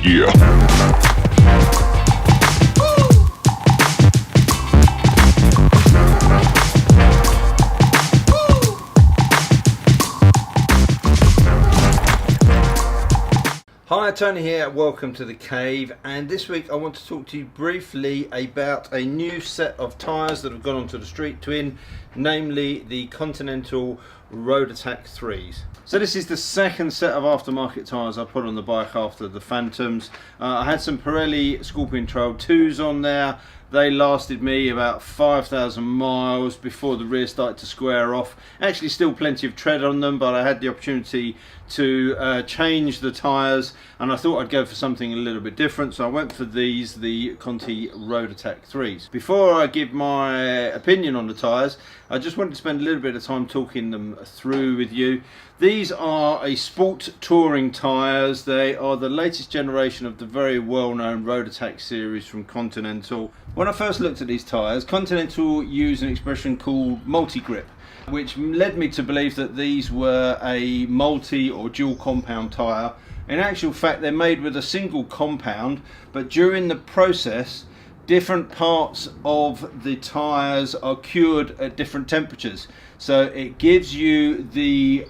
Yeah. Hi, Tony here, welcome to The Cave, and this week I want to talk to you briefly about a new set of tyres that have gone onto the street twin, namely the Continental ContiRoadAttack3s. So this is the second set of aftermarket tyres I put on the bike after the Phantoms. I had some Pirelli Scorpion Trail 2s on there. They lasted me about 5,000 miles before the rear started to square off. Actually still plenty of tread on them, but I had the opportunity to change the tyres and I thought I'd go for something a little bit different, so I went for these, the ContiRoadAttack3s. Before I give my opinion on the tyres, I just wanted to spend a little bit of time talking them through with you. These are a sport touring tyres. They are the latest generation of the very well-known Road Attack series from Continental. When I first looked at these tyres, Continental used an expression called multi-grip, which led me to believe that these were a multi or dual compound tyre. In actual fact, they're made with a single compound, but during the process different parts of the tyres are cured at different temperatures, so it gives you the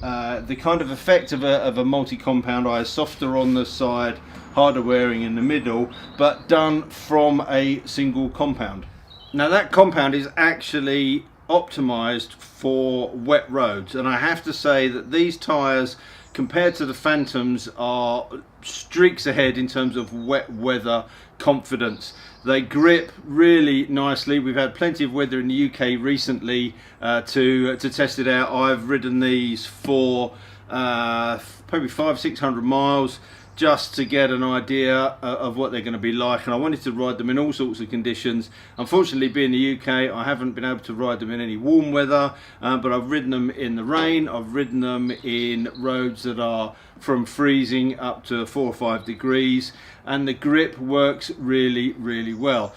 kind of effect of a multi-compound, either softer on the side, harder wearing in the middle, but done from a single compound. Now that compound is actually optimized for wet roads, and I have to say that these tyres compared to the Phantoms are streaks ahead in terms of wet weather confidence. They grip really nicely. We've had plenty of weather in the UK recently to test it out. I've ridden these for probably 500-600 miles just to get an idea of what they're going to be like, and I wanted to ride them in all sorts of conditions. Unfortunately, being the UK, I haven't been able to ride them in any warm weather, but I've ridden them in the rain, I've ridden them in roads that are from freezing up to 4 or 5 degrees, and the grip works really well.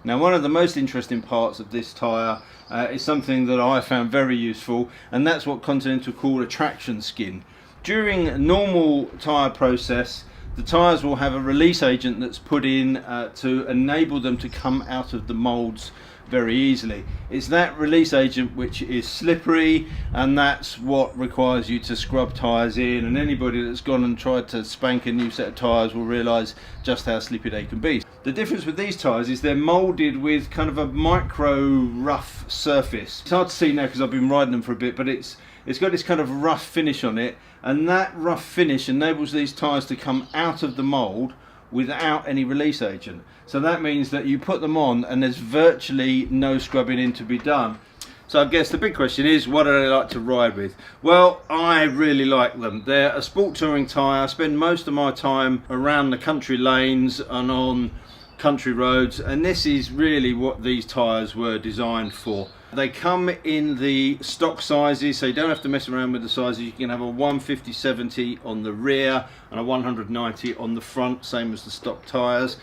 Now, one of the most interesting parts of this tyre is something that I found very useful, and that's what Continental call a traction skin. During a normal tyre process, the tyres will have a release agent that's put in to enable them to come out of the moulds very easily. It's that release agent which is slippery, and that's what requires you to scrub tyres in, and anybody that's gone and tried to spank a new set of tyres will realise just how slippy they can be. The difference with these tyres is they're moulded with kind of a micro rough surface. It's hard to see now because I've been riding them for a bit, but it's got this kind of rough finish on it, and that rough finish enables these tyres to come out of the mould without any release agent. So that means that you put them on and there's virtually no scrubbing in to be done. So I guess the big question is, what do they like to ride with? Well, I really like them. They're a sport touring tyre. I spend most of my time around the country lanes and on country roads, and this is really what these tyres were designed for. They come in the stock sizes, so you don't have to mess around with the sizes. You can have a 150/70 on the rear and a 190 on the front, same as the stock tyres.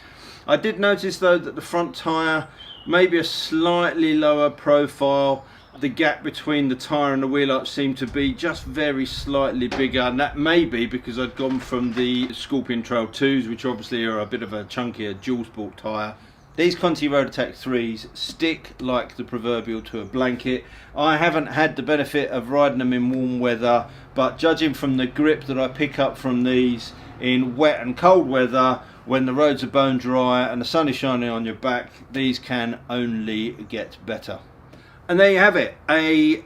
I did notice though that the front tyre may be a slightly lower profile. The gap between the tyre and the wheel arch seemed to be just very slightly bigger, and that may be because I'd gone from the Scorpion Trail 2s, which obviously are a bit of a chunkier dual sport tyre. These ContiRoadAttack3s stick like the proverbial to a blanket. I haven't had the benefit of riding them in warm weather, but judging from the grip that I pick up from these in wet and cold weather, when the roads are bone dry and the sun is shining on your back, these can only get better. And there you have it, a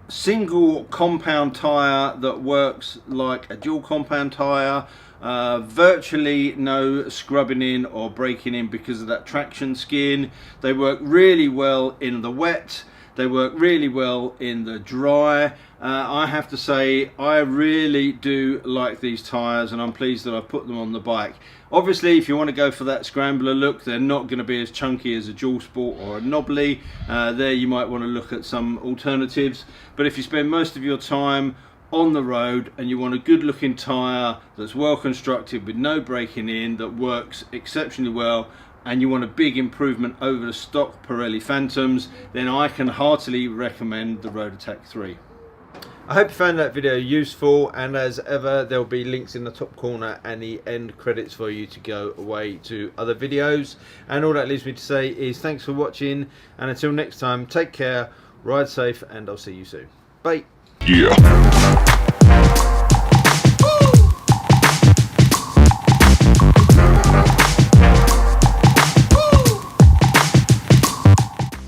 single compound tyre that works like a dual compound tyre. Virtually no scrubbing in or breaking in because of that traction skin. They work really well in the wet, they work really well in the dry. I have to say I really do like these tyres, and I'm pleased that I've put them on the bike. Obviously, if you want to go for that scrambler look, they're not going to be as chunky as a dual sport or a knobbly. There you might want to look at some alternatives, but if you spend most of your time on the road and you want a good looking tyre that's well constructed with no breaking in, that works exceptionally well, and you want a big improvement over the stock Pirelli Phantoms, then I can heartily recommend the ContiRoadAttack 3. I hope you found that video useful, and as ever there will be links in the top corner and the end credits for you to go away to other videos. And all that leaves me to say is thanks for watching, and until next time, take care, ride safe, and I'll see you soon. Bye. Yeah.